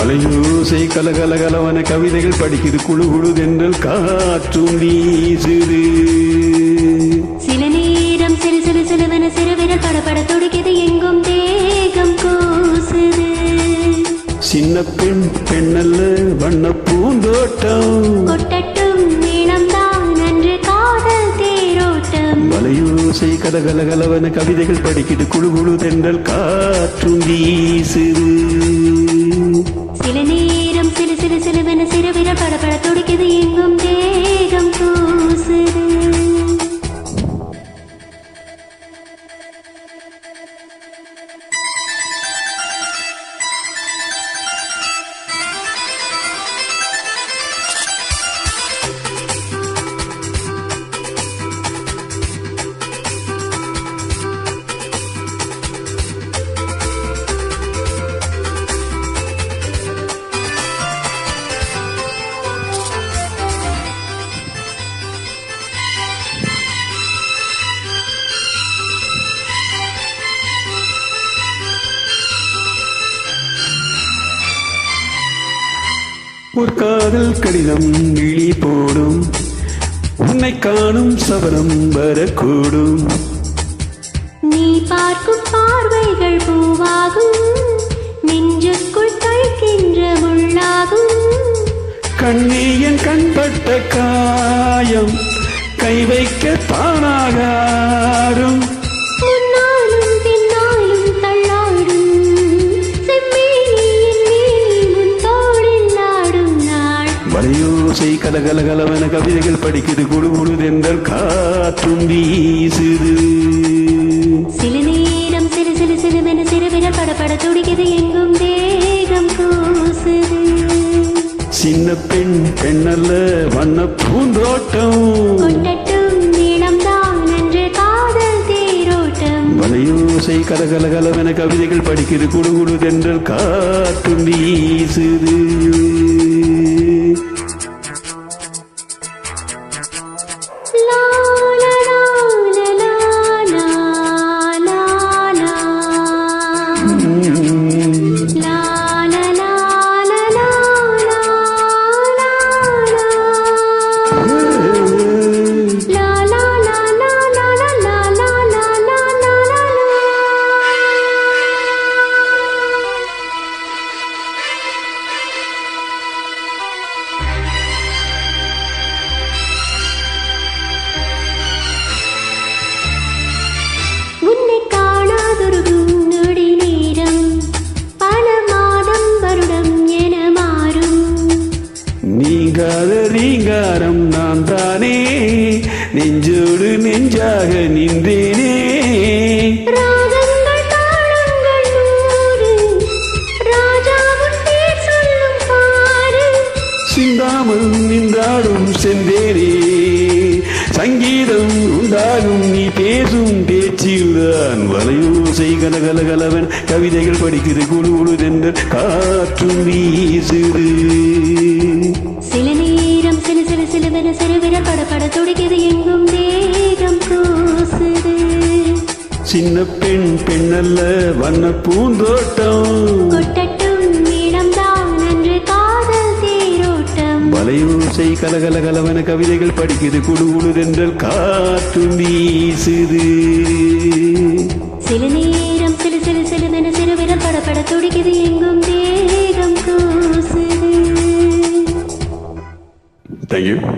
மலையோசை கலகலகலவன கவிதைகள் படிக்குது, குழு குழு தென்றல் காற்றும் வீசுது. சில நேரம் சிறு சிறு சிறுவன சிறுவிரல் படபட துடிக்குது, எங்கும் தேகம் கூசுது. சின்ன பெண் பெண்ணல்ல வண்ண பூந்தோட்டம், கொட்டட்டும் நீளம்தான் அன்று காதல் தேரோட்டம். மலையோசை கலகலகலவன கவிதைகள் படிக்குது, குழு குழு தென்றல் காற்றும் வீசுது. சில நேரம் சிறு சிறு சிறுவன சிறுவிரல் படபட துடிக்குது, எங்கும் தேகம் கூசுது. ஒரு காதல் கடிதம் விழி போடும், உன்னை காணும் சபலம் வரக்கூடும். நீ பார்க்கும் பார்வைகள் பூவாகும், நெஞ்சுக்குள் தைக்கின்ற முள்ளாகும். கண்ணே என் கண்பட்ட காயம் கை வைக்க தானாக ஆடும். முன்னாலும் பின்னாலும் தள்ளாடும் செம்மேனியின் மேனி உன் தோளில் ஆடும் நாள். மலையோசை கலகலகலவன கவிதைகள் படிக்குது, குழு குழு தென்றல் காற்றும் வீசுது. சில நேரம் சிறு சிறு சிறுவென சிறுவிரல் படபட துடிக்குது, எங்கும் தேகம் கூசுது. சின்ன பெண் பெண்ணல்ல வண்ண பூந்தோட்டம், கொட்டட்டும் நீளம்தான் அன்று காதல் தேரோட்டம். மலையோசை கலகலகலவன கவிதைகள் படிக்குது, குழு குழு தென்றல் காற்றும் வீசுது. லா லா லா லா லா லா லா. லா லா லா லா லா லா லா. லா லா லா லா லா லா லா லா லா லா லா. உன்னை காணாதொரு நொடி நேரம் பல மாதம் வருடம் என மாறும். நீங்காத ரீங்காரம் நான் தானே, நெஞ்சோடு நெஞ்சாக நின்றேனே. ராகங்கள் தாளங்கள் நூறு, ராஜாவுன் பேர் சொல்லும் பாரு. சிந்தாமல் நின்றாடும் செந்தேனே, சங்கீதம் உண்டாகும் நீ பேசும் பேச்சில்தான். வலையோசை கலகலகலவன் கவிதைகள் படிக்குது, குழு குழு தென்றல் காற்றும் வீசுது. சில நேரம் சிறு சிறு சிறுவென சிறுவிரல் படபட துடிக்குது, எங்கும் தேகம் கூசுது. சின்ன பெண் பெண்ணல்ல வண்ண பூந்தோட்டம், கொட்டட்டும் நீளம்தான் அன்று காதல் தேரோட்டம். வலையோசை கலகலகலவன கவிதைகள் படிக்குது, குழு குழு தென்றல் காற்றும் வீசுது. சில நேரம் சிறு சிறு சிறுவென சிறுவிரல் படபட துடிக்குது, எங்கும் தேகம் கூசுது. Thank you.